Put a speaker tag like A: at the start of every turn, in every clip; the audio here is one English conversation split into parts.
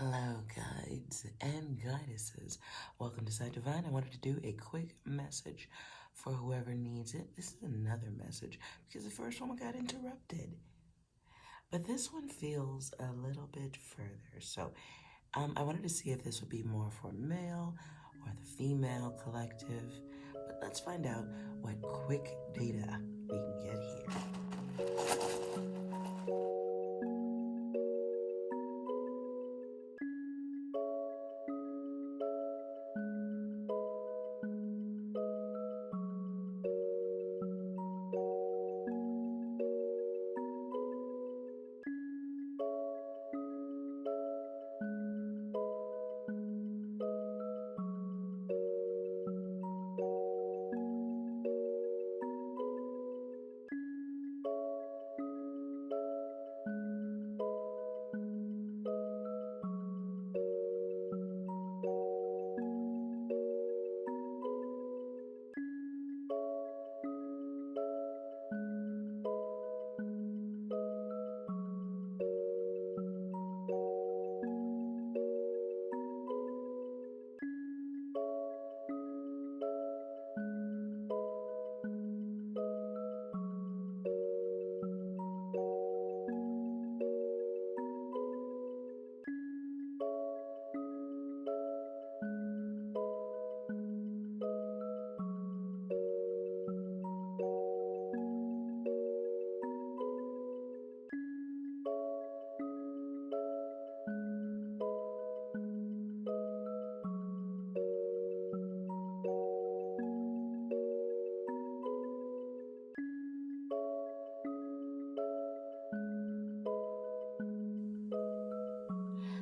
A: Hello, guides and guidesses. Welcome to Psi Divine. I wanted to do a quick message for whoever needs it. This is another message because the first one got interrupted. But this one feels a little bit further. So I wanted to see if this would be more for male or the female collective. But let's find out what quick data we can get here.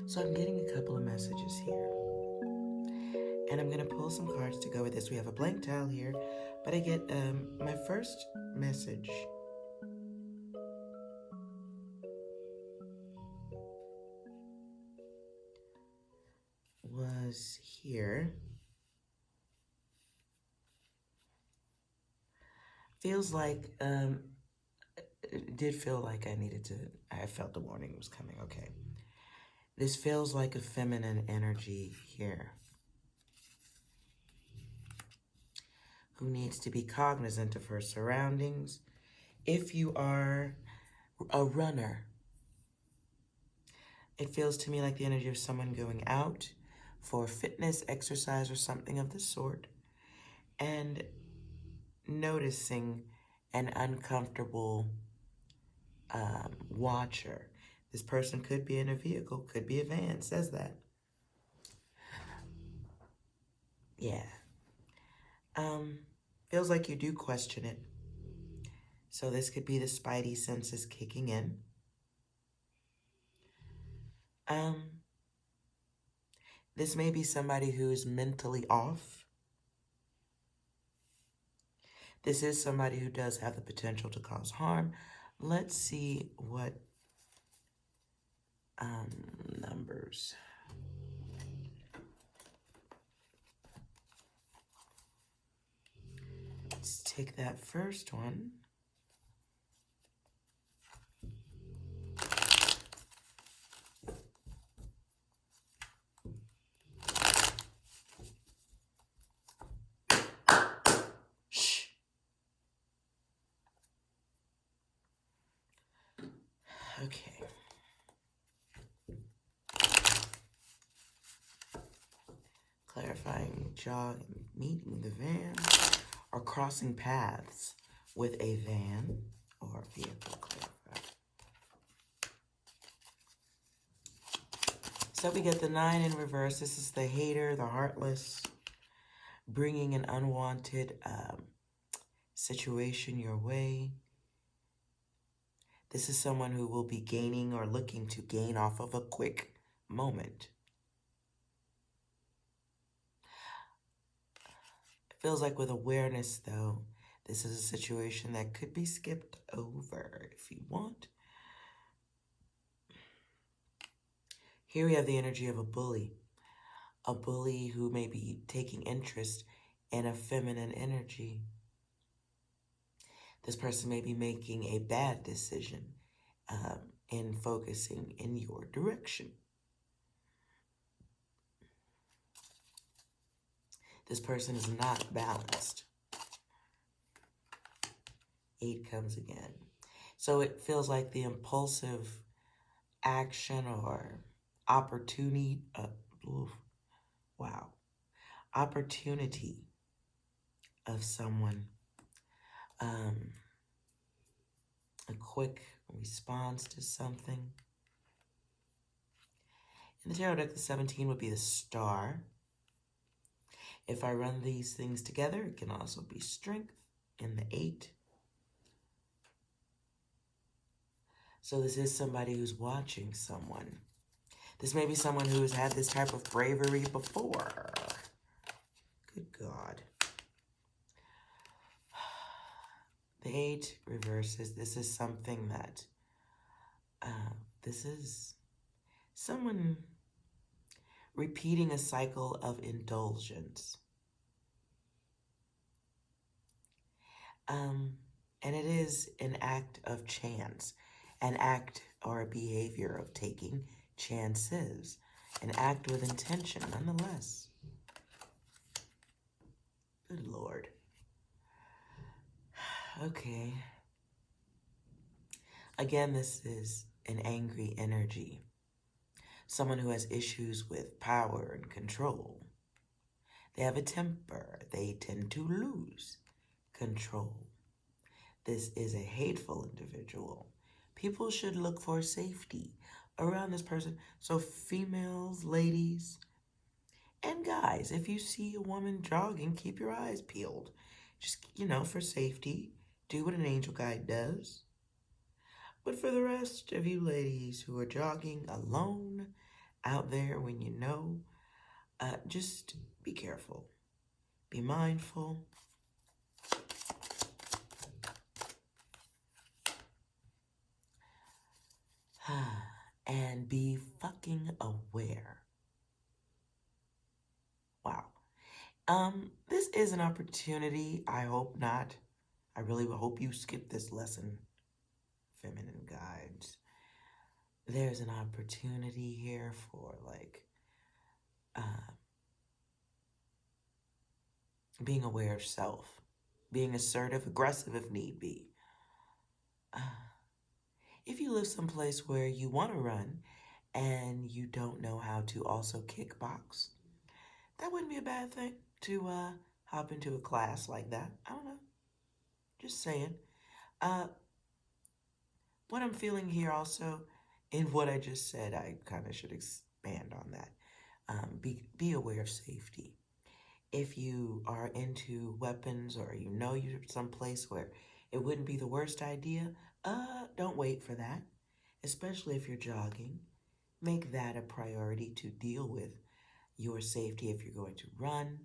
A: So I'm getting a couple of messages here. And I'm going to pull some cards to go with this. We have a blank tile here, but I get my first message was here. Feels like, it did feel like I felt the warning was coming, okay. This feels like a feminine energy here, who needs to be cognizant of her surroundings. If you are a runner, it feels to me like the energy of someone going out for fitness, exercise, or something of the sort, and noticing an uncomfortable watcher. This person could be in a vehicle, could be a van, says that. Yeah. Feels like you do question it. So this could be the spidey senses kicking in. This may be somebody who is mentally off. This is somebody who does have the potential to cause harm. Let's see what numbers. Let's take that first one. Shh. Okay. Clarifying jog, meeting the van, or crossing paths with a van or vehicle. Clarify. So we get the 9 in reverse. This is the hater, the heartless, bringing an unwanted situation your way. This is someone who will be gaining or looking to gain off of a quick moment. Feels like with awareness, though, this is a situation that could be skipped over if you want. Here we have the energy of a bully who may be taking interest in a feminine energy. This person may be making a bad decision in focusing in your direction. This person is not balanced. 8 comes again. So it feels like the impulsive action or opportunity, opportunity of someone, a quick response to something. In the tarot deck, the 17 would be the Star. If I run these things together, it can also be Strength in the 8. So this is somebody who's watching someone. This may be someone who has had this type of bravery before. Good God. The 8 reverses. This is something that, this is someone repeating a cycle of indulgence. And it is an act of chance, an act or a behavior of taking chances, an act with intention nonetheless. Good Lord. Okay. Again, this is an angry energy. Someone who has issues with power and control. They have a temper. They tend to lose control. This is a hateful individual. People should look for safety around this person. So females, ladies, and guys, if you see a woman jogging, keep your eyes peeled. Just, for safety, do what an angel guide does. But for the rest of you ladies who are jogging alone out there when you know, just be careful. Be mindful. And be fucking aware. Wow. This is an opportunity. I hope not. I really hope you skip this lesson, feminine guides. There's an opportunity here for being aware of self, being assertive, aggressive if need be. If you live someplace where you want to run and you don't know how to also kickbox, that wouldn't be a bad thing to hop into a class like that. I don't know. Just saying. What I'm feeling here also, in what I just said, I kind of should expand on that. Be aware of safety. If you are into weapons or you're someplace where it wouldn't be the worst idea, don't wait for that. Especially if you're jogging. Make that a priority to deal with your safety if you're going to run.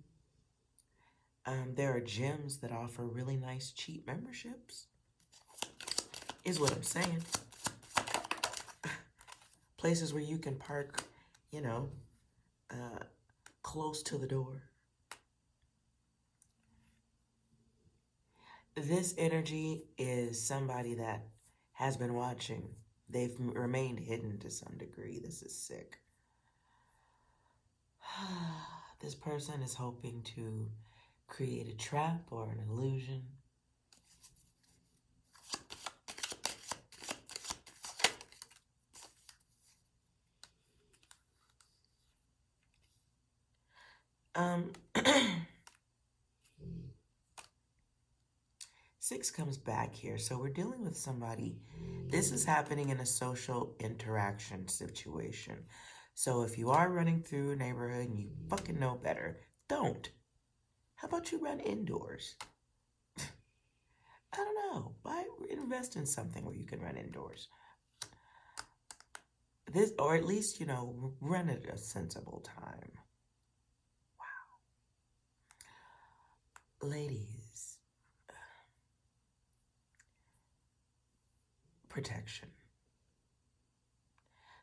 A: There are gyms that offer really nice cheap memberships, is what I'm saying. Places where you can park, close to the door. This energy is somebody that has been watching. They've remained hidden to some degree. This is sick. This person is hoping to create a trap or an illusion. Six comes back here. So we're dealing with somebody. This is happening in a social interaction situation. So if you are running through a neighborhood and you fucking know better, don't. How about you run indoors? I don't know. Invest in something where you can run indoors. This, or at least, run at a sensible time. Wow. Ladies. Protection.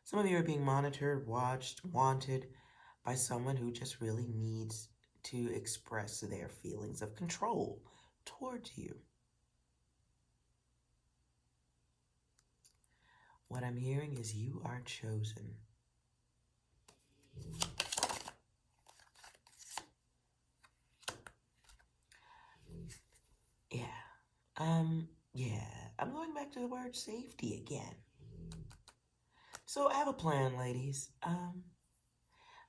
A: Some of you are being monitored, watched, wanted by someone who just really needs to express their feelings of control towards you. What I'm hearing is you are chosen. Yeah, I'm going back to the word safety again. So I have a plan, ladies.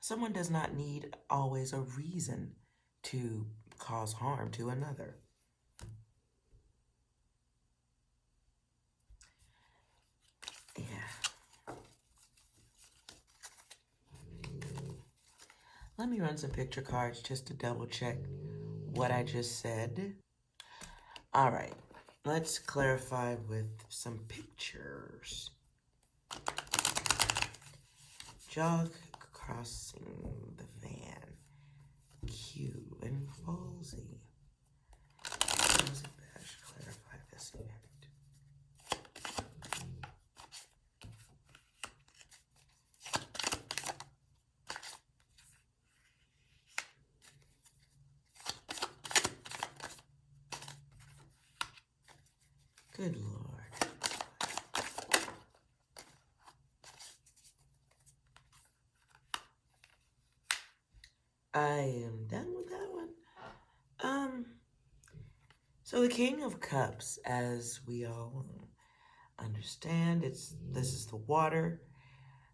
A: Someone does not need always a reason to cause harm to another. Yeah. Let me run some picture cards just to double check what I just said. All right, let's clarify with some pictures. Jog crossing the van. Q and Wolsey. How does it best clarify this event? Good Lord. I am done with that one. So the King of Cups, as we all understand, this is the water.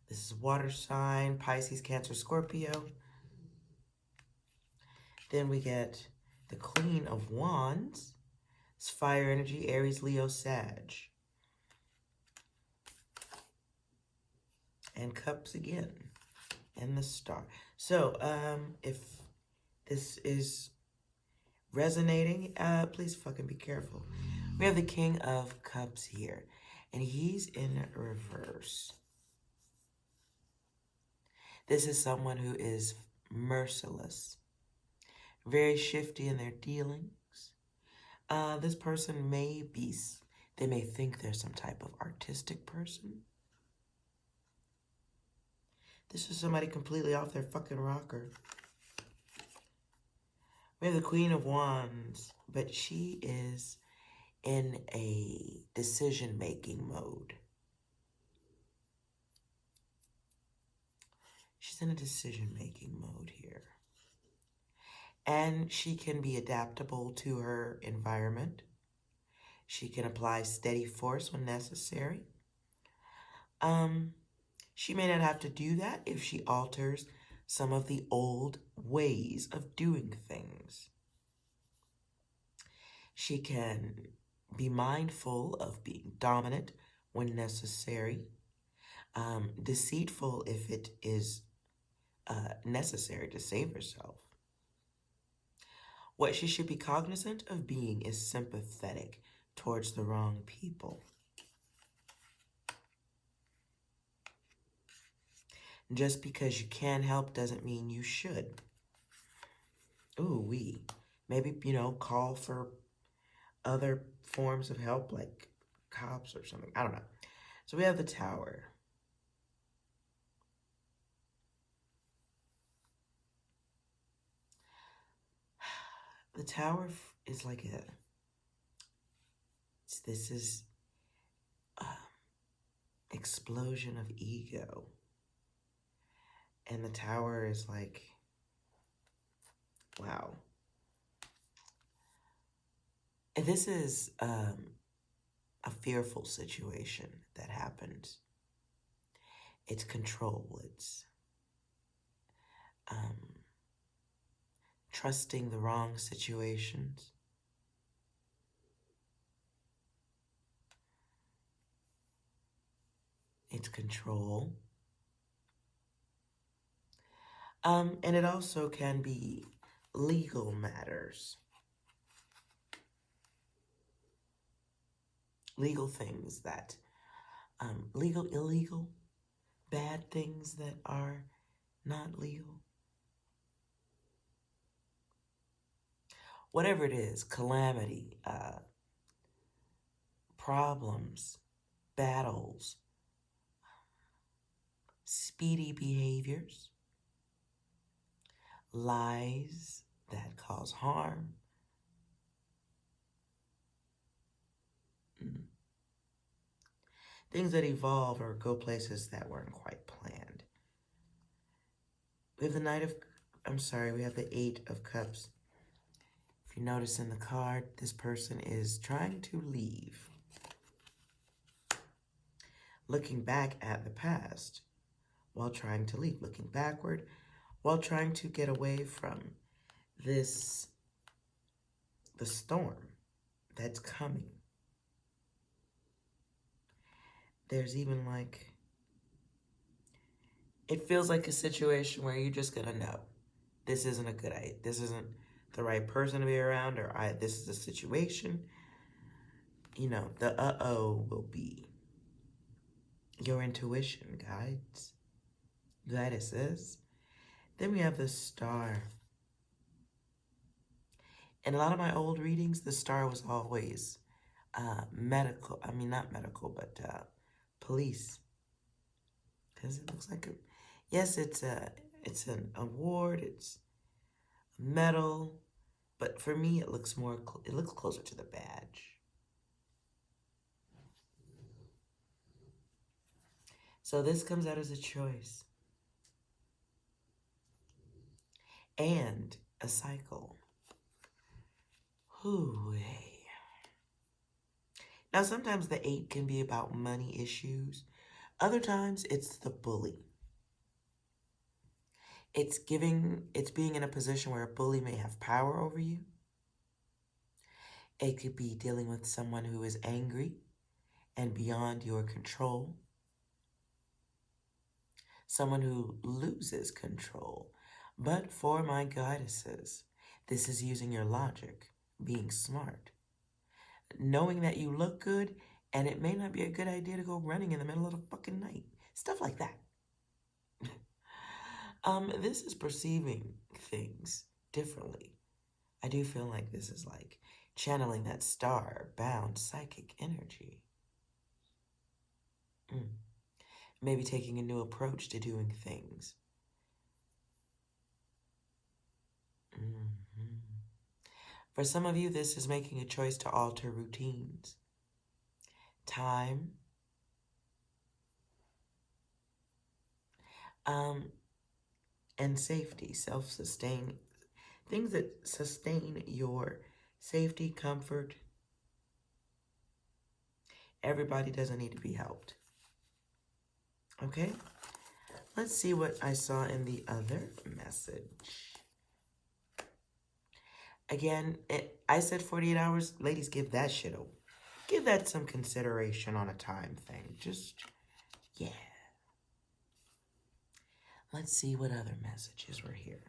A: This is water sign, Pisces, Cancer, Scorpio. Then we get the Queen of Wands. It's fire energy, Aries, Leo, Sag. And Cups again. And the Star. So, if this is resonating, please fucking be careful. We have the King of Cups here. And he's in reverse. This is someone who is merciless. Very shifty in their dealings. This person they may think they're some type of artistic person. This is somebody completely off their fucking rocker. We have the Queen of Wands, but she is in a decision-making mode. She's in a decision-making mode here. And she can be adaptable to her environment. She can apply steady force when necessary. She may not have to do that if she alters some of the old ways of doing things. She can be mindful of being dominant when necessary, deceitful if it is necessary to save herself. What she should be cognizant of being is sympathetic towards the wrong people. Just because you can help doesn't mean you should. Maybe, call for other forms of help like cops or something. I don't know. So we have the Tower. The Tower is like this is explosion of ego. And the Tower is like, wow. And this is a fearful situation that happens. It's control. It's trusting the wrong situations. It's control. And it also can be legal matters. Legal things that, legal, illegal, bad things that are not legal. Whatever it is, calamity, problems, battles, speedy behaviors, lies that cause harm. Things that evolve or go places that weren't quite planned. We have the we have the Eight of Cups. If you notice in the card, this person is trying to leave. Looking back at the past while trying to leave. Looking backward while trying to get away from the storm that's coming. There's even like, it feels like a situation where you're just gonna know this isn't a good idea. This isn't the right person to be around, or this is a situation. You know, the uh-oh will be your intuition guides, goddesses. Then we have the star. In a lot of my old readings, the star was always medical. I mean, not medical, but police. Because it looks like yes, it's an award, it's a medal, but for me, it looks closer to the badge. So this comes out as a choice and a cycle. Hoo-wee. Now, sometimes the 8 can be about money issues. Other times, it's the bully. It's being in a position where a bully may have power over you. It could be dealing with someone who is angry and beyond your control. Someone who loses control. But for my goddesses, this is using your logic, being smart, knowing that you look good, and it may not be a good idea to go running in the middle of the fucking night. Stuff like that. This is perceiving things differently. I do feel like this is like channeling that star-bound psychic energy. Maybe taking a new approach to doing things. For some of you, this is making a choice to alter routines, time, and safety, self-sustain, things that sustain your safety, comfort. Everybody doesn't need to be helped. Okay? Let's see what I saw in the other message. Again, I said 48 hours. Ladies, give that shit over. Give that some consideration on a time thing. Just, yeah. Let's see what other messages were here.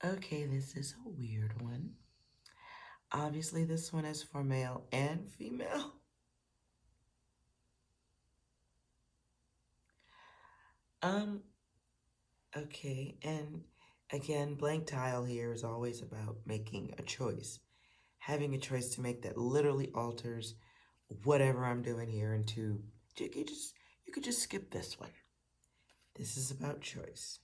A: Okay, this is a weird one. Obviously, this one is for male and female. Okay, and again, blank tile here is always about making a choice. Having a choice to make that literally alters whatever I'm doing here into, you could just skip this one. This is about choice.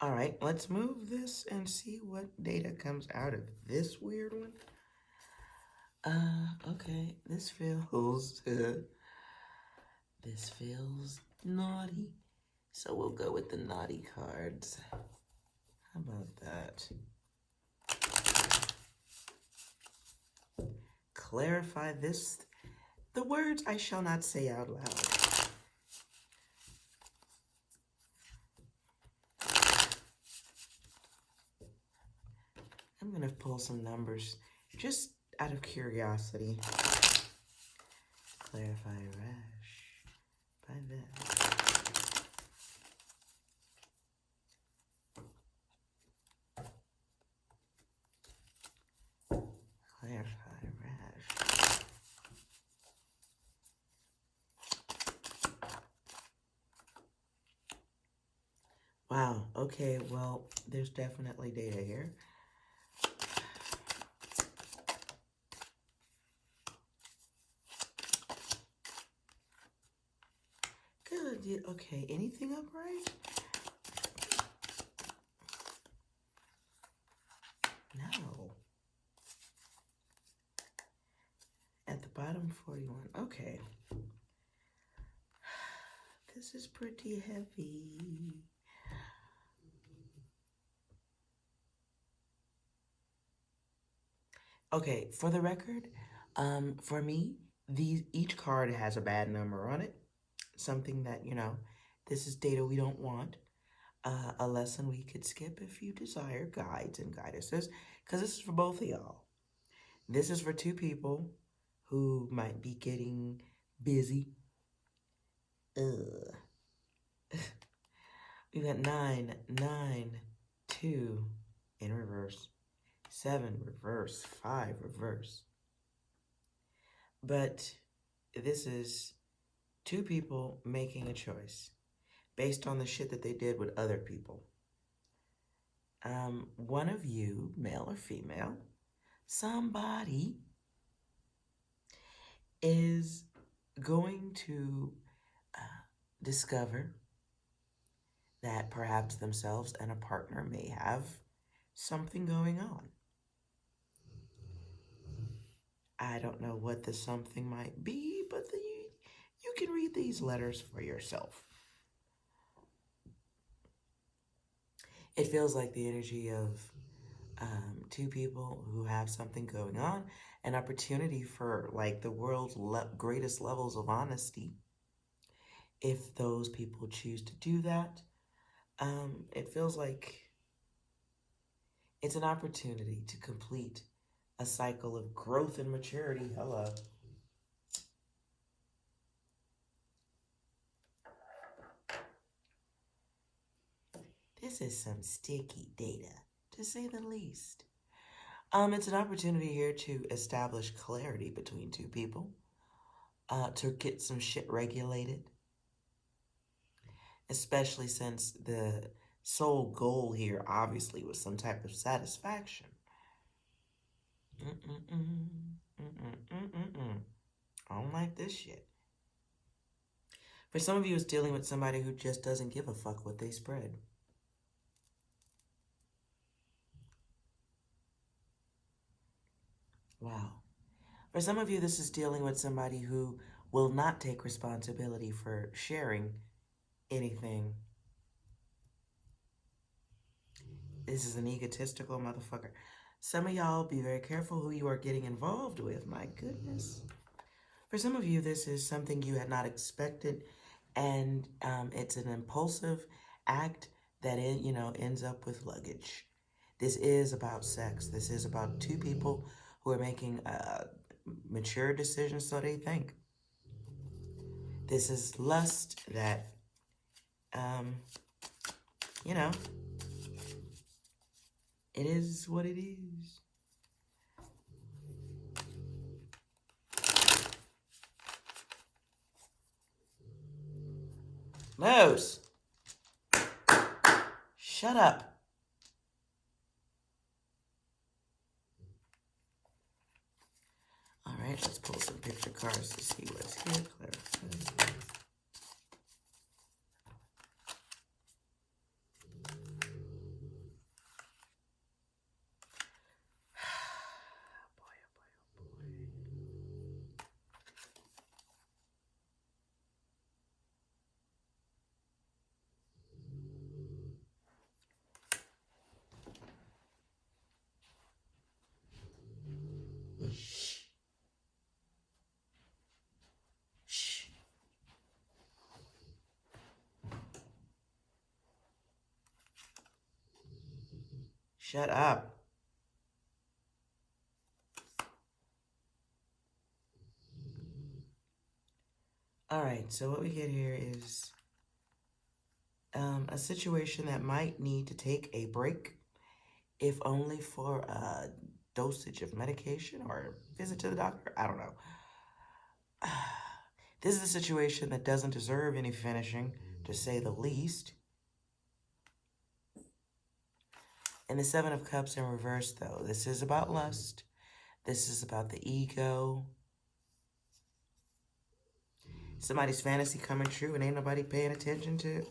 A: All right, let's move this and see what data comes out of this weird one. Okay, this feels this feels naughty. So we'll go with the naughty cards. How about that? clarify this, the words I shall not say out loud. I'm going to pull some numbers just out of curiosity. Clarify Rash by that. Clarify Rash. Wow, okay, well, there's definitely data here. Good, okay, anything upright? No. At the bottom, 41, okay. This is pretty heavy. Okay, for the record, for me, each card has a bad number on it. Something that, you know, this is data we don't want. A lesson we could skip if you desire, guides and guidances, because this is for both of y'all. This is for two people who might be getting busy. We got 9, 9, 2 in reverse, 7 reverse, 5 reverse. But this is two people making a choice based on the shit that they did with other people. One of you, male or female, somebody is going to discover that perhaps themselves and a partner may have something going on. I don't know what the something might be, but you can read these letters for yourself. It feels like the energy of two people who have something going on, an opportunity for like the world's greatest levels of honesty. If those people choose to do that, it feels like it's an opportunity to complete a cycle of growth and maturity. Hello. This is some sticky data, to say the least. It's an opportunity here to establish clarity between two people, to get some shit regulated, especially since the sole goal here obviously was some type of satisfaction. I don't like this shit. For some of you, it's dealing with somebody who just doesn't give a fuck what they spread. Wow. For some of you, this is dealing with somebody who will not take responsibility for sharing anything. This is an egotistical motherfucker. Some of y'all be very careful who you are getting involved with. My goodness. For some of you, this is something you had not expected, and it's an impulsive act that ends up with luggage. This is about sex. This is about two people who are making mature decisions, so they think. This is lust that, it is what it is. Moose, shut up. All right, let's pull some picture cards to see what's here. Clarify. Shut up. All right, so what we get here is a situation that might need to take a break, if only for a dosage of medication or a visit to the doctor. I don't know. This is a situation that doesn't deserve any finishing, to say the least. And the Seven of Cups in reverse, though. This is about lust. This is about the ego. Somebody's fantasy coming true and ain't nobody paying attention to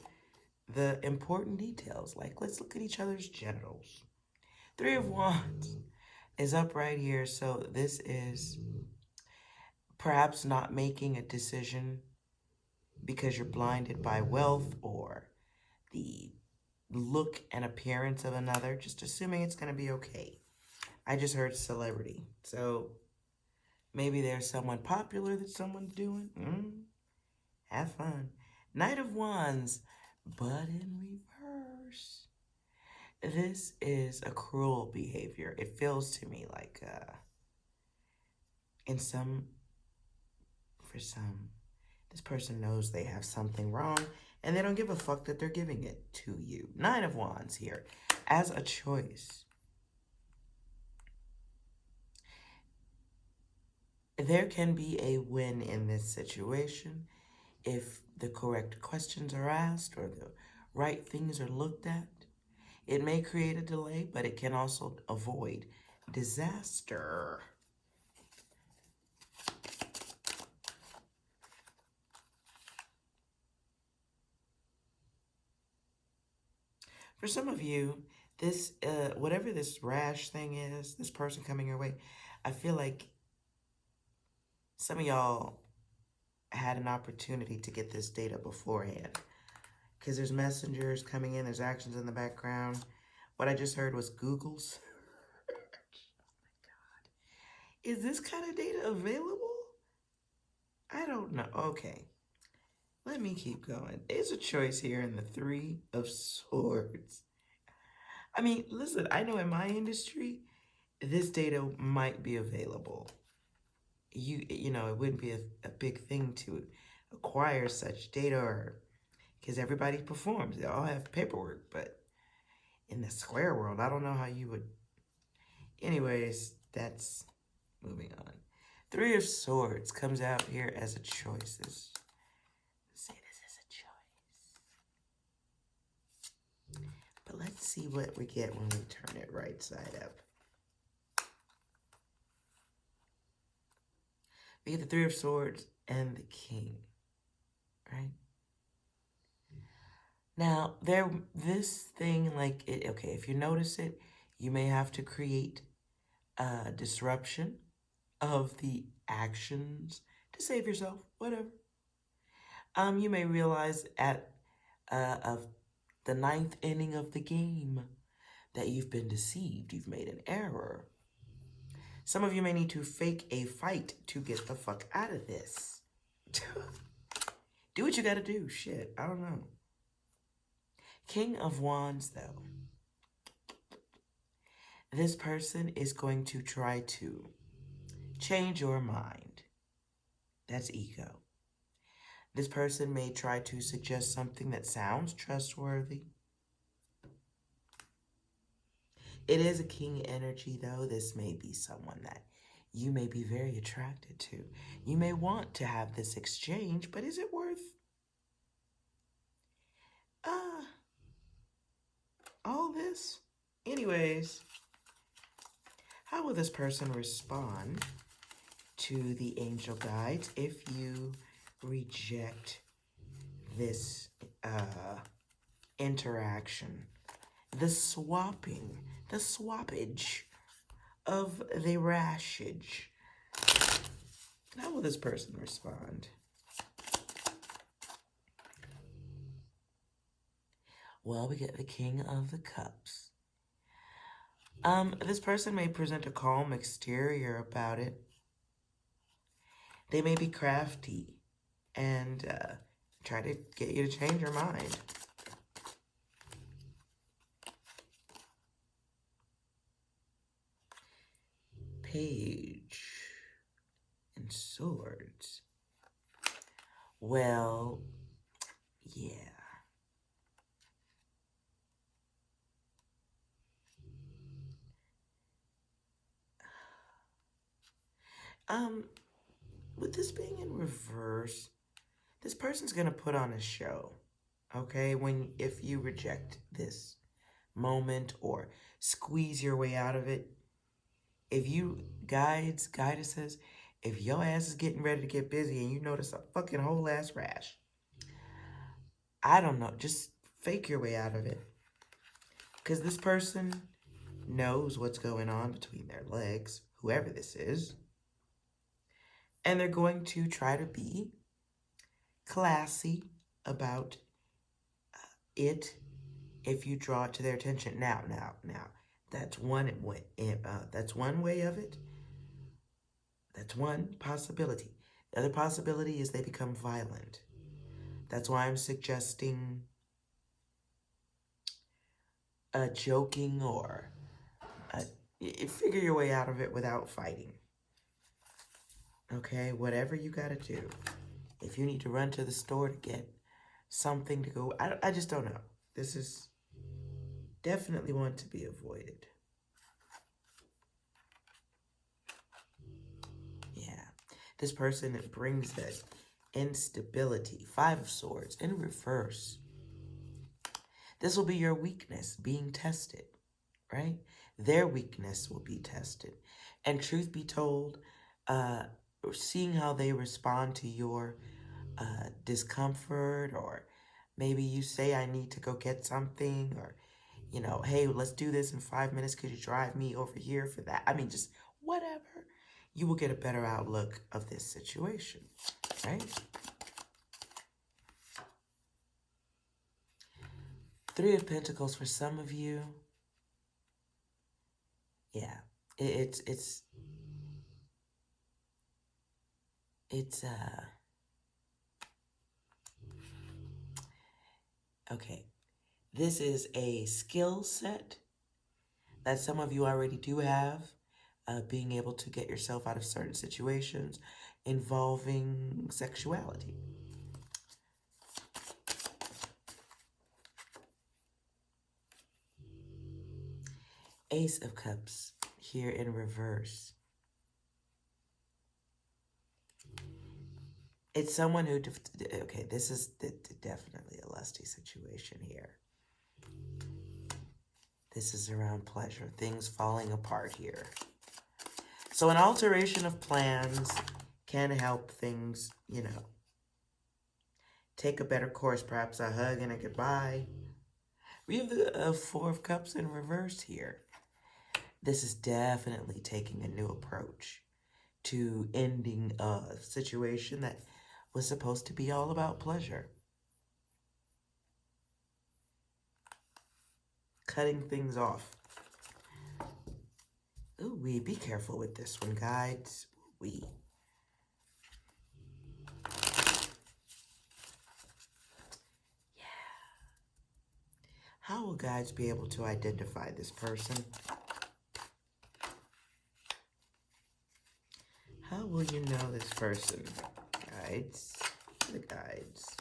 A: the important details. Like, let's look at each other's genitals. Three of Wands is up right here. So this is perhaps not making a decision because you're blinded by wealth or the look and appearance of another, just assuming it's going to be okay. I just heard celebrity. So maybe there's someone popular that someone's doing. Have fun. Knight of Wands, but in reverse. This is a cruel behavior. It feels to me like, for some, this person knows they have something wrong and they don't give a fuck that they're giving it to you. Nine of Wands here as a choice. There can be a win in this situation if the correct questions are asked or the right things are looked at. It may create a delay, but it can also avoid disaster. For some of you, this, whatever this rash thing is, this person coming your way, I feel like some of y'all had an opportunity to get this data beforehand. Because there's messengers coming in, there's actions in the background. What I just heard was Google search. Oh my God. Is this kind of data available? I don't know. Okay. Let me keep going. There's a choice here in the Three of Swords. I mean, listen, I know in my industry, this data might be available. You know, it wouldn't be a big thing to acquire such data, or because everybody performs. They all have paperwork, but in the square world, I don't know how you would. Anyways, that's moving on. Three of Swords comes out here as a choice. Let's say this is a choice. But let's see what we get when we turn it right side up. We get the Three of Swords and the King, right? Now, this thing, like, okay, if you notice it, you may have to create a disruption of the actions to save yourself, whatever. You may realize at of the 9th inning of the game that you've been deceived, you've made an error. Some of you may need to fake a fight to get the fuck out of this. Do what you gotta do. Shit, I don't know. King of Wands, though. This person is going to try to change your mind. That's ego. This person may try to suggest something that sounds trustworthy. It is a king energy, though. This may be someone that you may be very attracted to. You may want to have this exchange, but is it worth all this? Anyways, how will this person respond to the angel guides if you reject this interaction? The swappage of the rashage. How will this person respond? Well, we get the King of the Cups. This person may present a calm exterior about it. They may be crafty and try to get you to change your mind. Page and Swords. Well, yeah. With this being in reverse, this person's gonna put on a show. Okay, if you reject this moment or squeeze your way out of it, if you guidance, if your ass is getting ready to get busy and you notice a fucking whole ass rash, I don't know, just fake your way out of it. Because this person knows what's going on between their legs, whoever this is, and they're going to try to be classy about it if you draw it to their attention. Now, that's one way of it. That's one possibility. The other possibility is they become violent. That's why I'm suggesting joking or figure your way out of it without fighting. Okay, whatever you gotta do. If you need to run to the store to get something to go, I just don't know. This is definitely one to be avoided. Yeah, this person brings that instability. 5 of Swords in reverse. This will be your weakness being tested, right? Their weakness will be tested. And truth be told, seeing how they respond to your discomfort, or maybe you say, I need to go get something, or, you know, hey, let's do this in 5 minutes. Could you drive me over here for that? I mean, just whatever. You will get a better outlook of this situation, right? 3 of Pentacles for some of you. Yeah, it's okay. This is a skill set that some of you already do have, being able to get yourself out of certain situations involving sexuality. Ace of Cups here in reverse. It's someone who, okay, this is definitely a lusty situation here. This is around pleasure, things falling apart here. So an alteration of plans can help things, you know, take a better course, perhaps a hug and a goodbye. We have the 4 of Cups in reverse here. This is definitely taking a new approach to ending a situation that was supposed to be all about pleasure. Cutting things off. Ooh, be careful with this one, guides. Yeah. How will guides be able to identify this person? How will you know this person? Guides. The guides.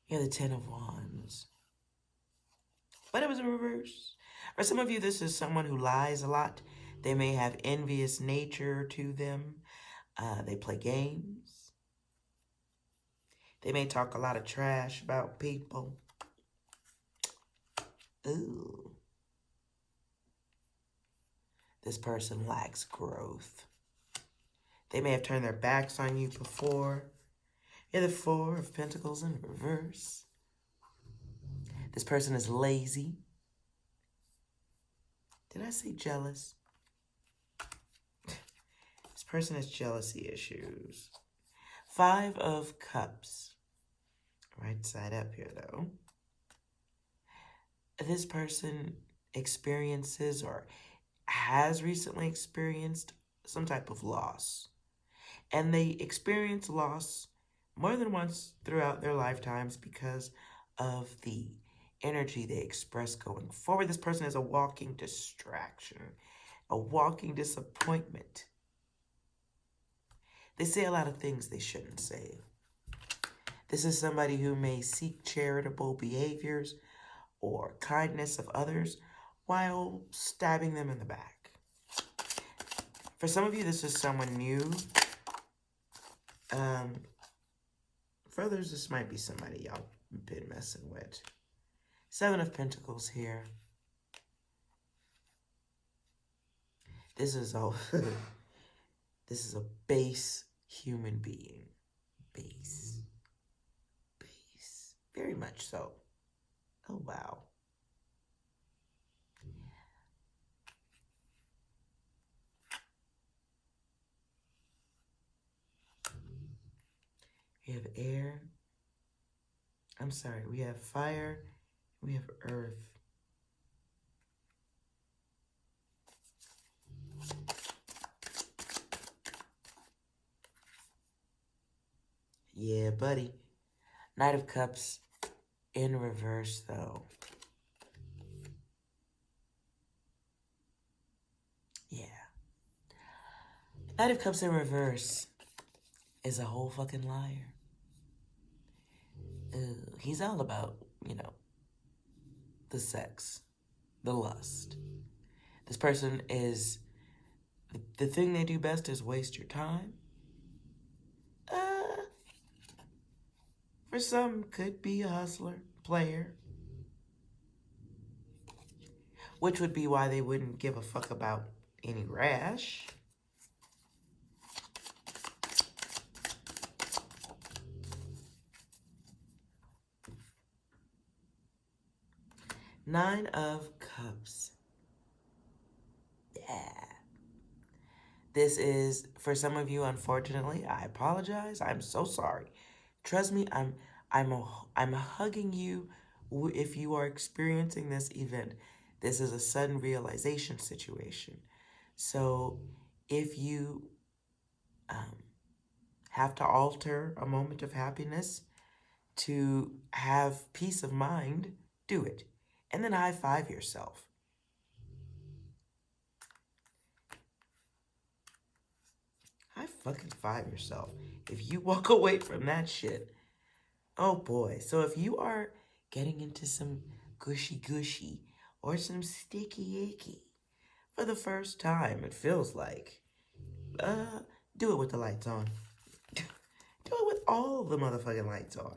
A: Yeah, the 10 of Wands. But it was in reverse. For some of you, this is someone who lies a lot. They may have envious nature to them. They play games. They may talk a lot of trash about people. Ooh. This person lacks growth. They may have turned their backs on you before. You're the 4 of Pentacles in reverse. This person is lazy. Did I say jealous? This person has jealousy issues. 5 of Cups. Right side up here, though. This person experiences or has recently experienced some type of loss. And they experience loss more than once throughout their lifetimes because of the energy they express going forward. This person is a walking distraction, a walking disappointment. They say a lot of things they shouldn't say. This is somebody who may seek charitable behaviors or kindness of others while stabbing them in the back. For some of you, this is someone new. For others, this might be somebody y'all been messing with. 7 of Pentacles here. This is a this is a base human being. Base. Very much so. Oh, wow. We have air. I'm sorry, we have fire. We have earth. Yeah, buddy. Knight of Cups in reverse, though. Yeah. Knight of Cups in reverse is a whole fucking liar. He's all about, the sex, the lust. This person is, the thing they do best is waste your time. For some, could be a hustler, player. Which would be why they wouldn't give a fuck about any rash. Nine of Cups. Yeah. This is, for some of you, unfortunately, I apologize. I'm so sorry. Trust me, I'm hugging you if you are experiencing this event. This is a sudden realization situation. So if you have to alter a moment of happiness to have peace of mind, do it. And then high five yourself. High fucking five yourself. If you walk away from that shit, oh boy. So if you are getting into some gushy or some sticky icky for the first time, it feels like, do it with the lights on. Do it with all the motherfucking lights on.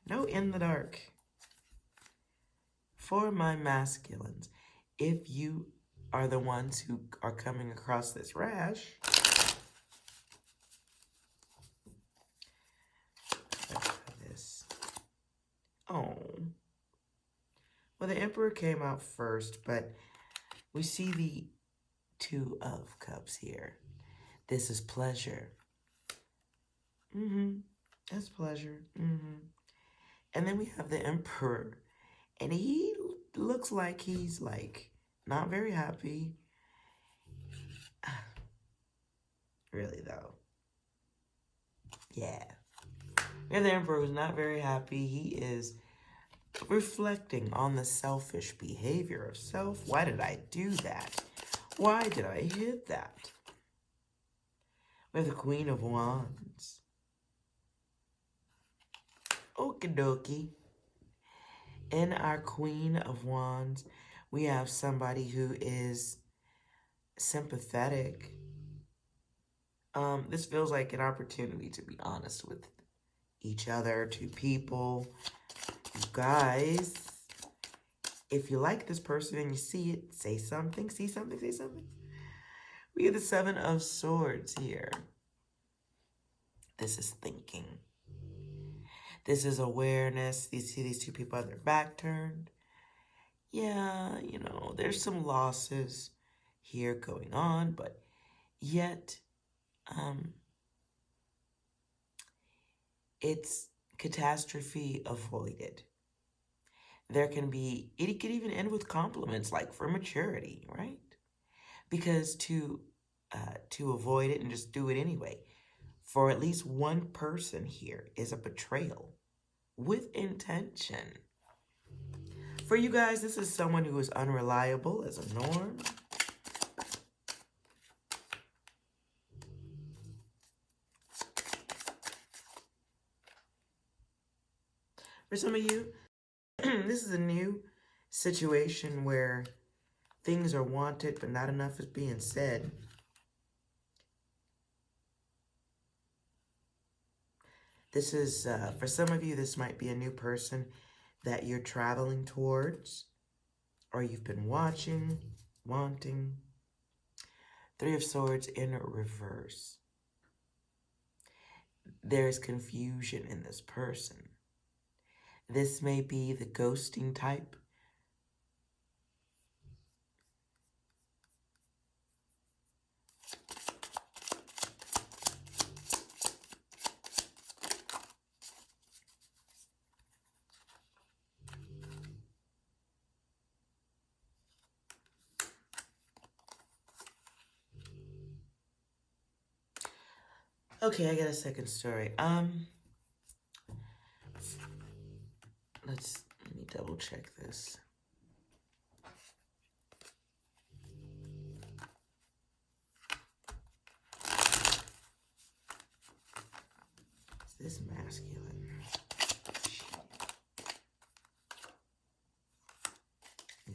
A: No in the dark. For my masculines, if you are the ones who are coming across this rash, oh, well, the Emperor came out first, but we see the 2 of Cups here. This is pleasure. That's pleasure. And then we have the Emperor, and he looks like he's, not very happy. Really, though. Yeah. We have the Emperor who's not very happy. He is reflecting on the selfish behavior of self. Why did I do that? Why did I hit that? We have the Queen of Wands. Okie dokie. In our Queen of Wands, we have somebody who is sympathetic. This feels like an opportunity to be honest with each other, to people. You guys, if you like this person and you see it, say something, see something, say something. We have the 7 of Swords here. This is thinking. This is awareness. You see these 2 people have their back turned. Yeah, there's some losses here going on, but yet, it's catastrophe avoided. There can be, it could even end with compliments, like for maturity, right? Because to avoid it and just do it anyway, for at least one person here is a betrayal with intention. For you guys, this is someone who is unreliable as a norm. For some of you, this is a new situation where things are wanted, but not enough is being said. This is, for some of you, this might be a new person that you're traveling towards, or you've been watching, wanting. Three of Swords in reverse. There's confusion in this person. This may be the ghosting type. Okay, I got a second story. Let me double check this. Is this masculine?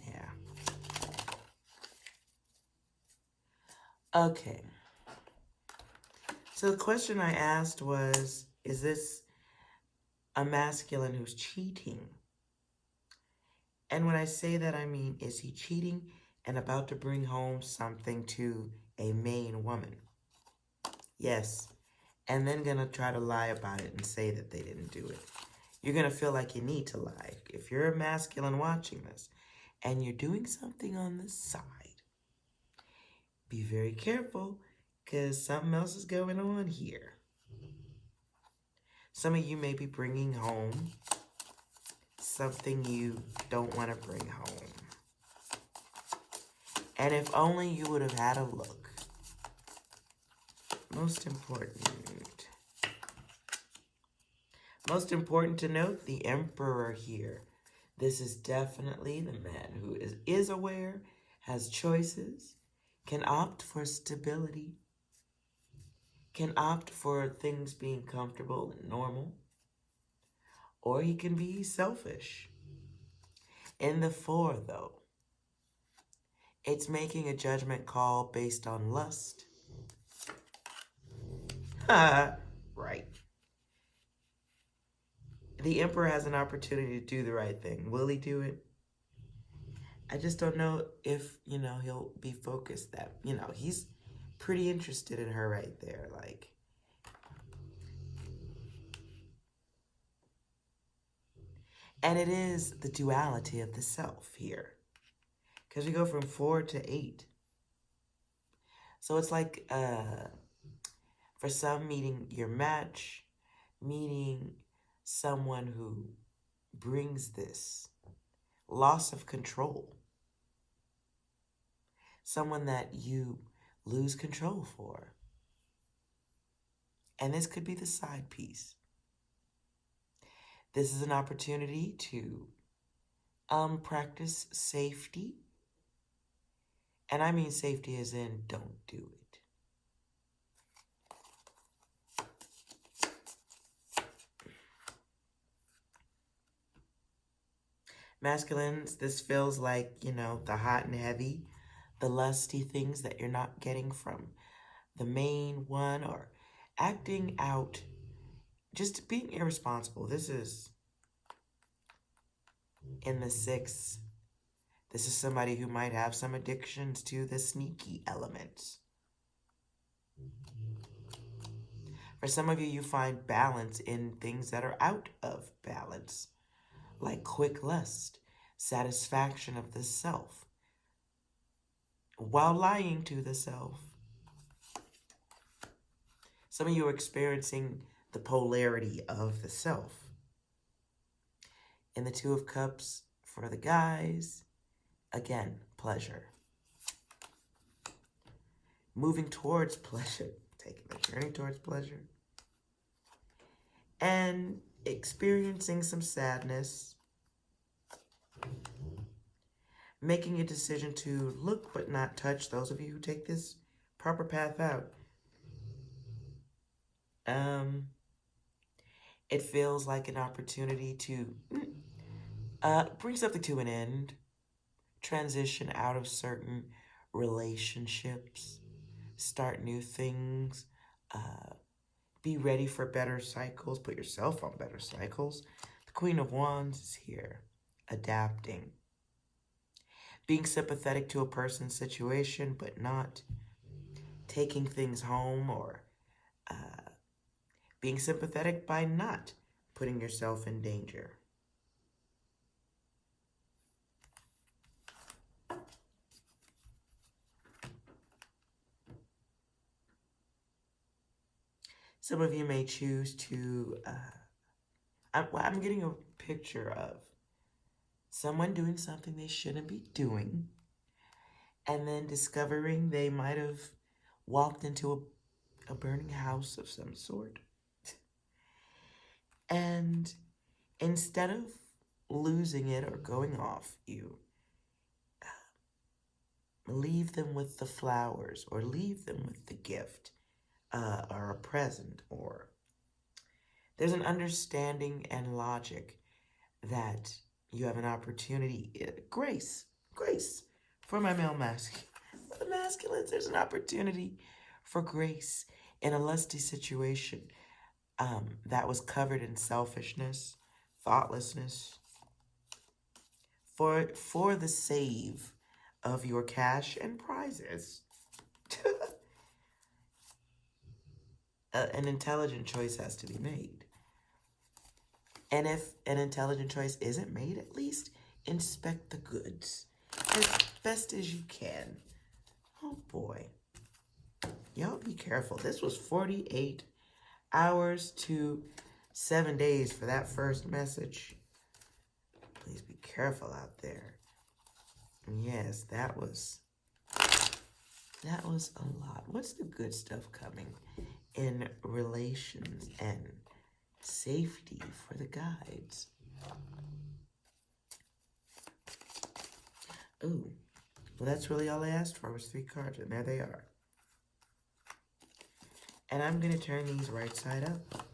A: Yeah. Okay. So the question I asked was, is this a masculine who's cheating? And when I say that, I mean, is he cheating and about to bring home something to a main woman? Yes. And then gonna try to lie about it and say that they didn't do it. You're gonna feel like you need to lie. If you're a masculine watching this and you're doing something on the side, be very careful, because something else is going on here. Some of you may be bringing home something you don't want to bring home. And if only you would have had a look. Most important to note, the Emperor here. This is definitely the man who is aware, has choices, can opt for stability, can opt for things being comfortable and normal, or he can be selfish. In the 4, though, it's making a judgment call based on lust. Right. The Emperor has an opportunity to do the right thing. Will he do it? I just don't know if, he'll be focused that, he's pretty interested in her right there. Like, and it is the duality of the self here. Because we go from 4 to 8. So it's like, for some, meeting your match, meeting someone who brings this loss of control. Someone that you lose control for. And this could be the side piece. This is an opportunity to practice safety. And I mean safety as in don't do it. Masculines, this feels like, the hot and heavy, the lusty things that you're not getting from the main one, or acting out, just being irresponsible. This is in the 6. This is somebody who might have some addictions to the sneaky elements. For some of you, you find balance in things that are out of balance, like quick lust, satisfaction of the self, while lying to the self. Some of you are experiencing the polarity of the self. In the 2 of Cups, for the guys, again, pleasure. Moving towards pleasure, taking a journey towards pleasure. And experiencing some sadness. making a decision to look but not touch. Those of you who take this proper path out. It feels like an opportunity to bring something to an end, transition out of certain relationships, start new things, be ready for better cycles, put yourself on better cycles. The Queen of Wands is here, adapting, being sympathetic to a person's situation, but not taking things home, or being sympathetic by not putting yourself in danger. Some of you may choose to, I'm getting a picture of someone doing something they shouldn't be doing, and then discovering they might have walked into a burning house of some sort. And instead of losing it or going off, you leave them with the flowers, or leave them with the gift, or a present, or there's an understanding and logic that you have an opportunity, grace for my male masculine. For the masculines, there's an opportunity for grace in a lusty situation that was covered in selfishness, thoughtlessness, for the save of your cash and prizes. An intelligent choice has to be made. And if an intelligent choice isn't made, at least inspect the goods as best as you can. Oh boy. Y'all be careful. This was 48 hours to 7 days for that first message. Please be careful out there. Yes, that was a lot. What's the good stuff coming in relations and safety for the guides? Ooh, well, that's really all I asked for was 3 cards, and there they are. And I'm going to turn these right side up.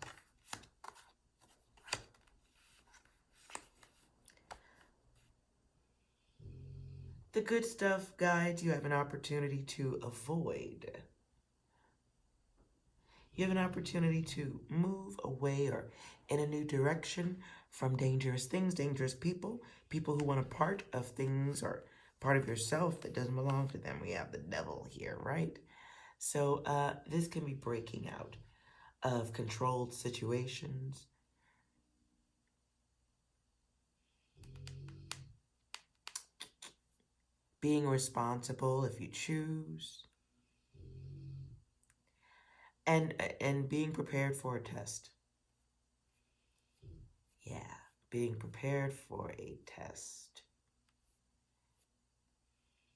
A: The good stuff, guides, you have an opportunity to avoid. You have an opportunity to move away or in a new direction from dangerous things, dangerous people, people who want a part of things or part of yourself that doesn't belong to them. We have the devil here, right? So this can be breaking out of controlled situations. Being responsible if you choose. And being prepared for a test. Yeah, being prepared for a test.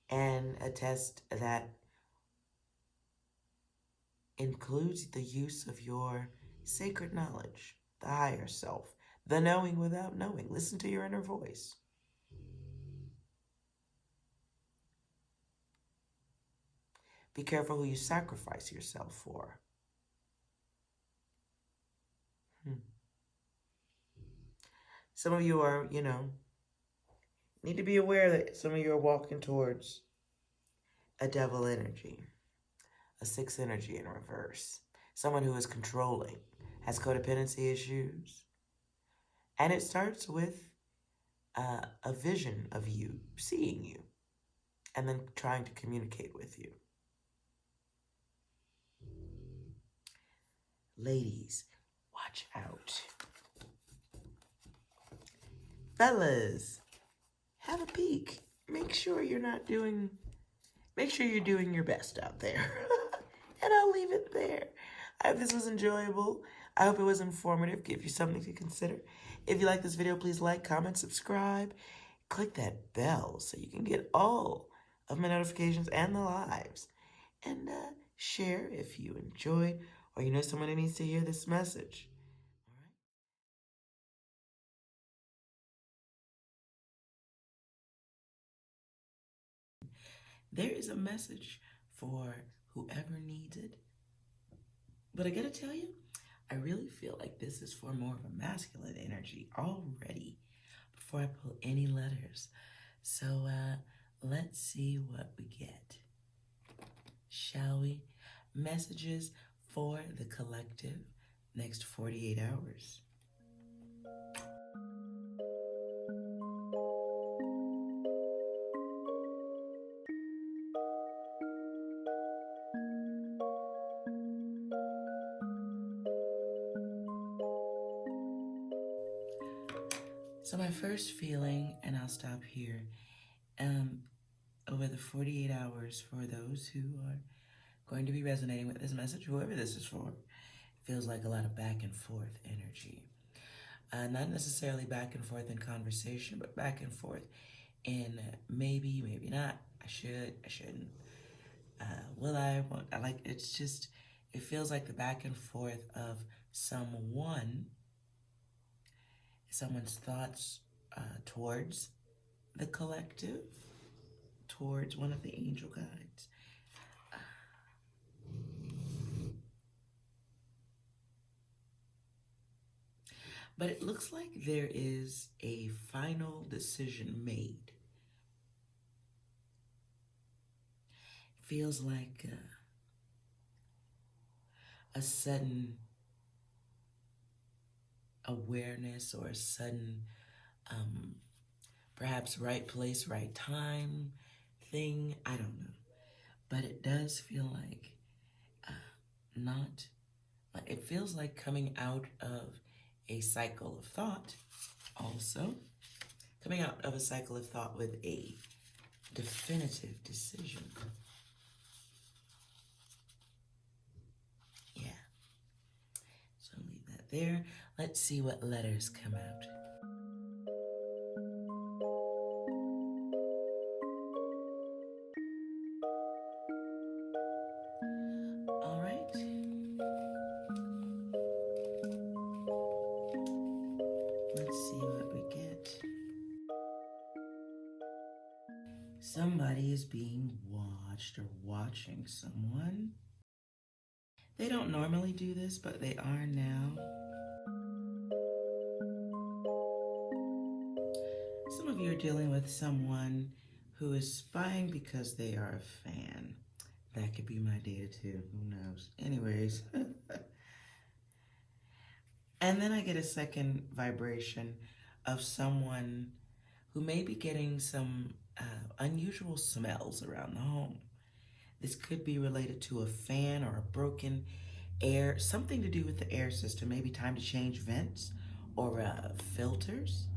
A: And a test that includes the use of your sacred knowledge, the higher self, the knowing without knowing. Listen to your inner voice. Be careful who you sacrifice yourself for. Some of you are, need to be aware that some of you are walking towards a devil energy, a 6 energy in reverse. Someone who is controlling, has codependency issues. And it starts with a vision of you, seeing you, and then trying to communicate with you. Ladies, watch out. Fellas, have a peek. Make sure you're doing your best out there. And I'll leave it there. I hope this was enjoyable. I hope it was informative, give you something to consider. If you like this video, please like, comment, subscribe. Click that bell so you can get all of my notifications and the lives. And share if you enjoyed or you know someone who needs to hear this message. there is a message for whoever needs it. But I gotta tell you, I really feel like this is for more of a masculine energy already before I pull any letters. So let's see what we get. Shall we? Messages for the collective next 48 hours. So my first feeling, and I'll stop here, over the 48 hours for those who are going to be resonating with this message, whoever this is for, feels like a lot of back and forth energy. Not necessarily back and forth in conversation, but back and forth in maybe, maybe not, I should, I shouldn't, will I, won't I, like, it's just, it feels like the back and forth of someone's thoughts towards the collective, towards one of the angel guides. But it looks like there is a final decision made. Feels like a sudden awareness or a sudden, perhaps right place, right time thing. I don't know. But it does feel like it feels like coming out of a cycle of thought also. Coming out of a cycle of thought with a definitive decision. Yeah. So leave that there. Let's see what letters come out. All right. Let's see what we get. Somebody is being watched or watching someone. They don't normally do this, but they are now. Some of you are dealing with someone who is spying because they are a fan. That could be my data too, who knows? Anyways. And then I get a second vibration of someone who may be getting some unusual smells around the home. This could be related to a fan or a broken air, something to do with the air system, maybe time to change vents or filters.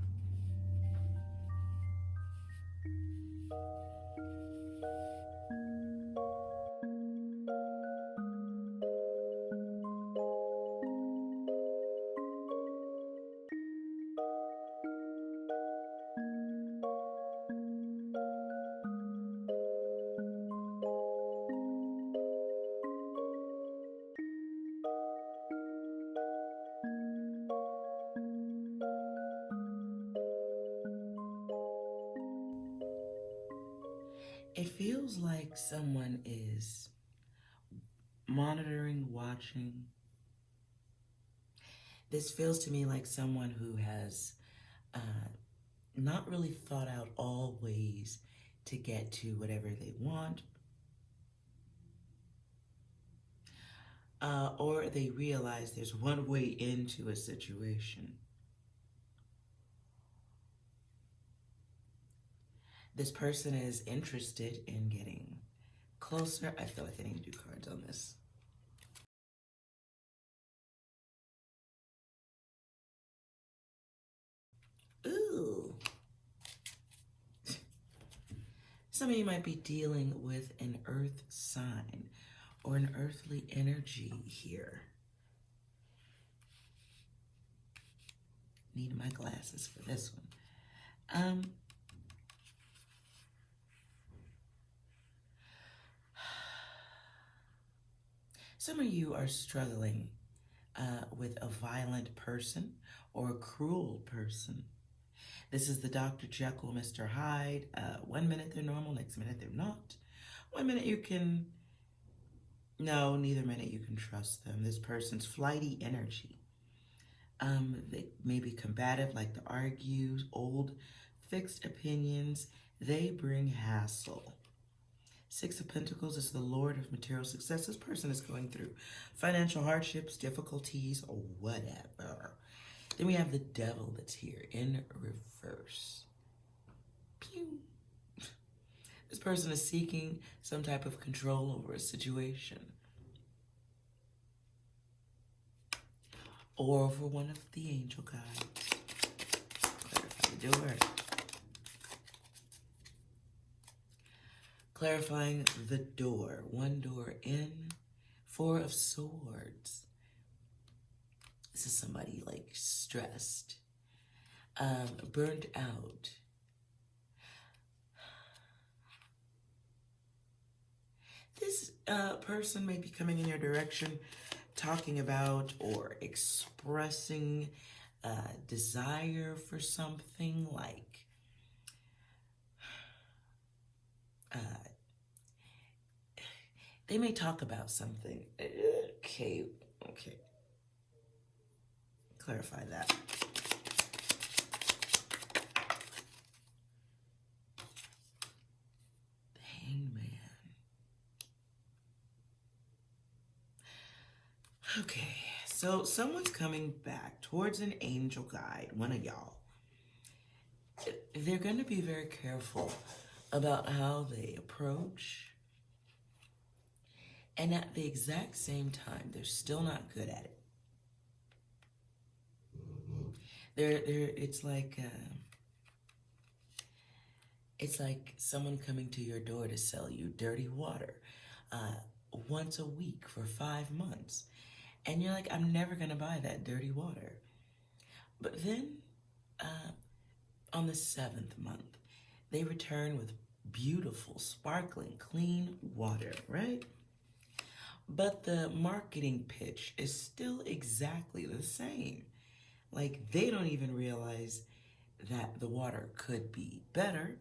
A: It feels like someone is monitoring, watching. This feels to me like someone who has not really thought out all ways to get to whatever they want. Or they realize there's one way into a situation. This person is interested in getting closer. I feel like I need to do cards on this. Ooh. Some of you might be dealing with an earth sign or an earthly energy here. Need my glasses for this one. Some of you are struggling with a violent person or a cruel person. This is the Dr. Jekyll, Mr. Hyde. 1 minute they're normal, next minute they're not. One minute you can, no, neither minute you can trust them. This person's flighty energy. They may be combative, like to argue, old, fixed opinions. They bring hassle. Six of Pentacles is the Lord of material success. This person is going through financial hardships, difficulties, or whatever. Then we have the Devil that's here in reverse. Pew. This person is seeking some type of control over a situation, or over one of the angel guides. Clarify the door. Clarifying the door. One door in. Four of Swords. This is somebody like stressed, burnt out. This person may be coming in your direction, talking about or expressing desire for something, like they may talk about something. Okay. Clarify that. The Hangman. Okay, so someone's coming back towards an angel guide, one of y'all. They're going to be very careful about how they approach. And at the exact same time, they're still not good at it. It's like someone coming to your door to sell you dirty water once a week for 5 months. And you're like, I'm never going to buy that dirty water. But then on the 7th month, they return with beautiful, sparkling, clean water, right? But the marketing pitch is still exactly the same. Like, they don't even realize that the water could be better,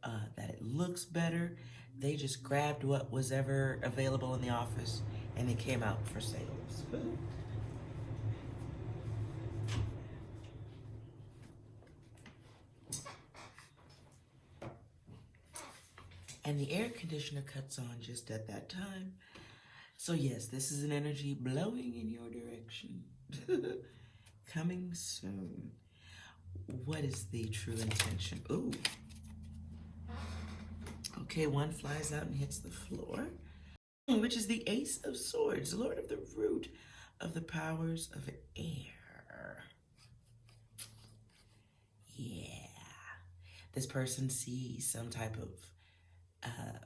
A: that it looks better. They just grabbed what was ever available in the office and they came out for sales. And the air conditioner cuts on just at that time. So yes, this is an energy blowing in your direction. Coming soon. What is the true intention? Ooh. Okay, one flies out and hits the floor, which is the Ace of Swords, Lord of the root of the powers of air. Yeah. This person sees some type of,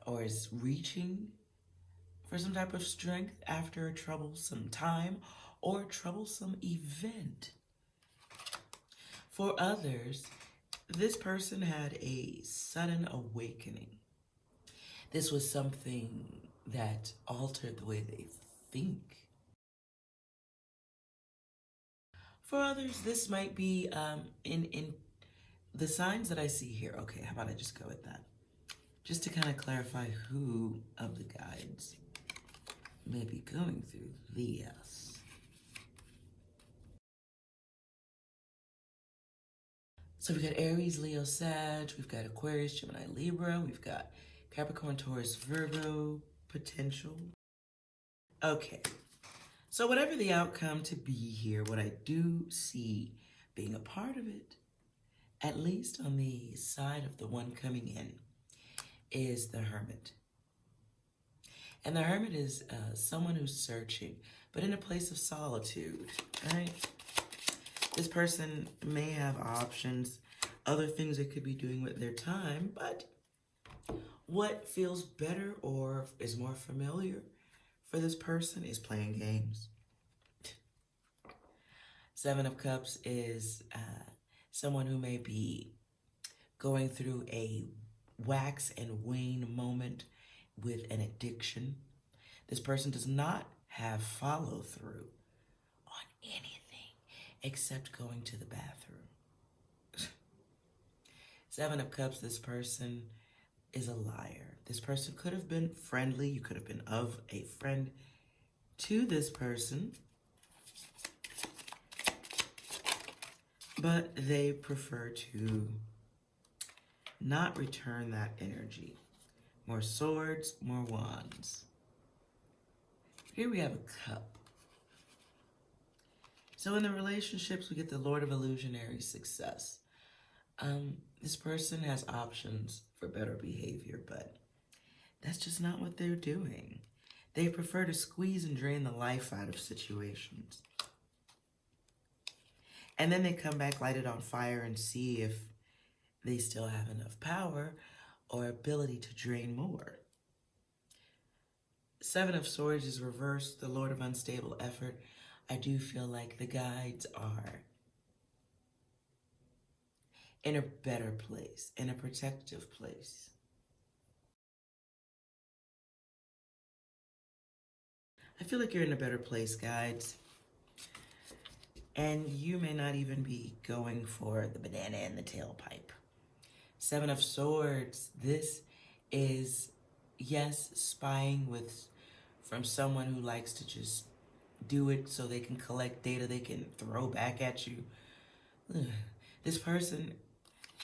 A: or is reaching for some type of strength after a troublesome time or troublesome event. For others, this person had a sudden awakening. This was something that altered the way they think. For others, this might be in the signs that I see here. Okay, how about I just go with that? Just to kind of clarify who of the guides may be going through this. So we've got Aries, Leo, Sag, we've got Aquarius, Gemini, Libra, we've got Capricorn, Taurus, Virgo, potential. Okay, so whatever the outcome to be here, what I do see being a part of it, at least on the side of the one coming in, is the Hermit. And the Hermit is someone who's searching, but in a place of solitude, right? This person may have options, other things they could be doing with their time, but what feels better or is more familiar for this person is playing games. Seven of Cups is someone who may be going through a wax and wane moment with an addiction. This person does not have follow through on anything except going to the bathroom. Seven of Cups, this person is a liar. This person could have been friendly. You could have been of a friend to this person, but they prefer to not return that energy. More swords, more wands. Here we have a cup. So in the relationships, we get the Lord of Illusionary Success. This person has options for better behavior, but that's just not what they're doing. They prefer to squeeze and drain the life out of situations. And then they come back, light it on fire, and see if they still have enough power or ability to drain more. Seven of Swords is reversed, the Lord of Unstable Effort. I do feel like the guides are in a better place, in a protective place. I feel like you're in a better place, guides. And you may not even be going for the banana in the tailpipe. Seven of Swords, this is, yes, spying from someone who likes to just do it so they can collect data they can throw back at you. Ugh. This person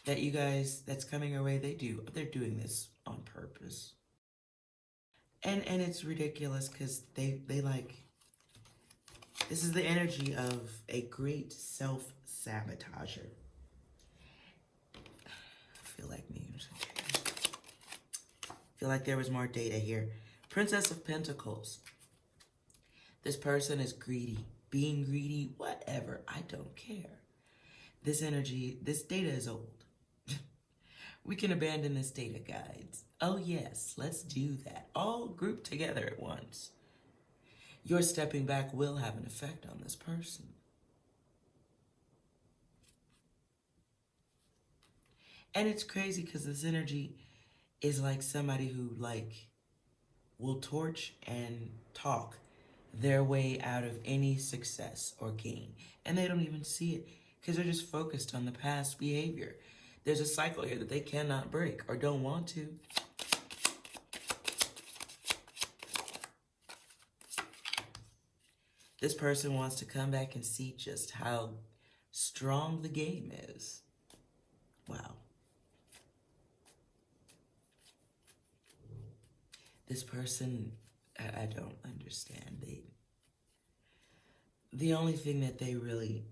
A: that's coming your way, they're doing this on purpose. And it's ridiculous because they like, this is the energy of a great self-sabotager. I feel like there was more data here. Princess of Pentacles. This person is greedy, being greedy, whatever. I don't care. This energy, this data is old. We can abandon this data, guides. Oh yes, let's do that. All grouped together at once. Your stepping back will have an effect on this person. And it's crazy because this energy is like somebody who will torch and talk their way out of any success or gain. And they don't even see it because they're just focused on the past behavior. There's a cycle here that they cannot break or don't want to. This person wants to come back and see just how strong the game is. Wow. This person, I don't understand. The only thing that they really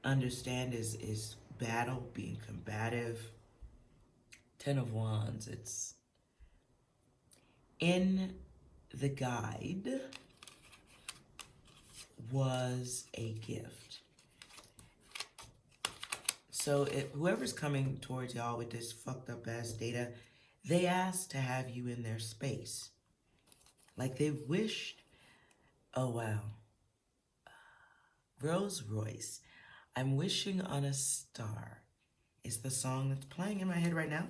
A: understand is battle, being combative. Ten of Wands, it's in the guide was a gift. So whoever's coming towards y'all with this fucked up ass data, they asked to have you in their space. Like they wished, oh wow. Rolls Royce, I'm wishing on a star. Is the song that's playing in my head right now.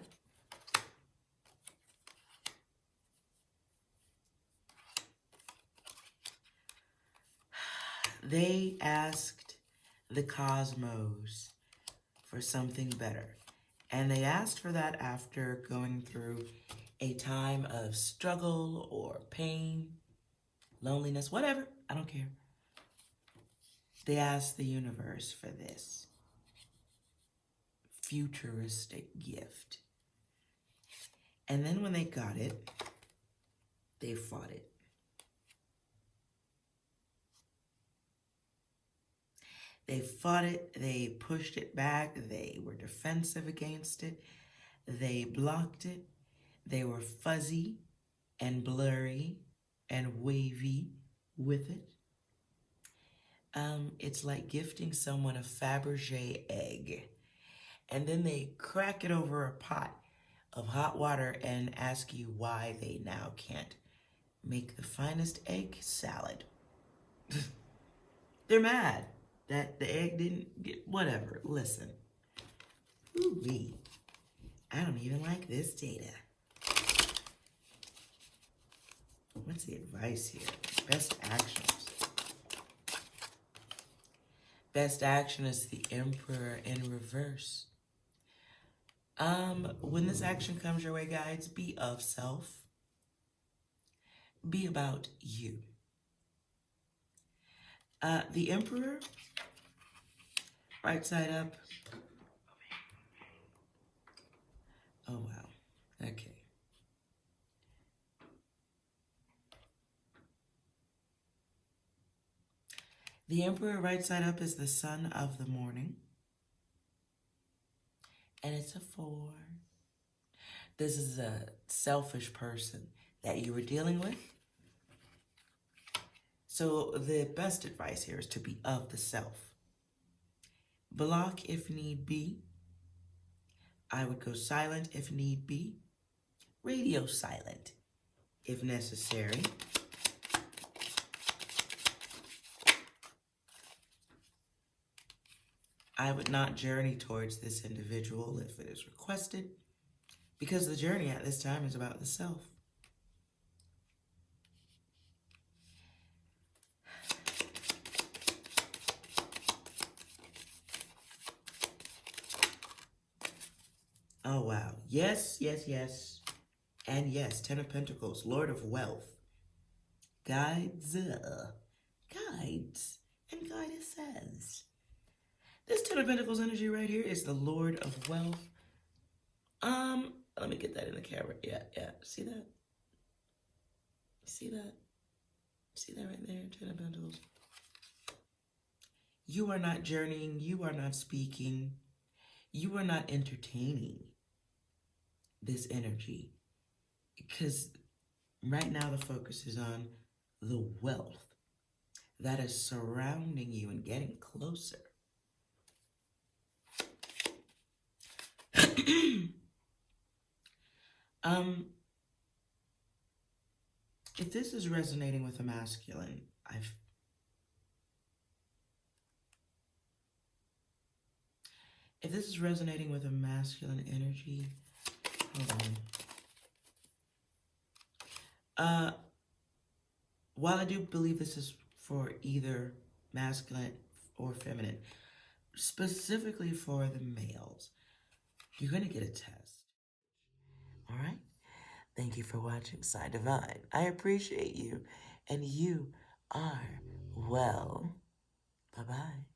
A: They asked the cosmos for something better. And they asked for that after going through a time of struggle or pain, loneliness, whatever. I don't care. They asked the universe for this futuristic gift. And then when they got it, they fought it. They fought it, they pushed it back, they were defensive against it, they blocked it, they were fuzzy and blurry and wavy with it. It's like gifting someone a Fabergé egg, and then they crack it over a pot of hot water and ask you why they now can't make the finest egg salad. They're mad that the egg didn't get, whatever. Listen. Ooh-wee. I don't even like this data. What's the advice here? Best actions. Best action is the Emperor in reverse. When this action comes your way, guides, be of self. Be about you. The Emperor, right side up. Oh, wow. Okay. The Emperor, right side up, is the son of the morning. And it's a 4. This is a selfish person that you were dealing with. So the best advice here is to be of the self. Block if need be. I would go silent if need be. Radio silent if necessary. I would not journey towards this individual if it is requested, because the journey at this time is about the self. Oh, wow. Yes, yes, yes. And yes, 10 of Pentacles, Lord of Wealth. Guides, and goddesses. This 10 of Pentacles energy right here is the Lord of Wealth. Let me get that in the camera. Yeah. See that? See that? See that right there? 10 of Pentacles. You are not journeying. You are not speaking. You are not entertaining this energy. Because right now the focus is on the wealth that is surrounding you and getting closer. If this is resonating with a masculine, if this is resonating with a masculine energy, hold on. While I do believe this is for either masculine or feminine, specifically for the males, you're going to get a test. All right? Thank you for watching Psi Divine. I appreciate you, and you are well. Bye-bye.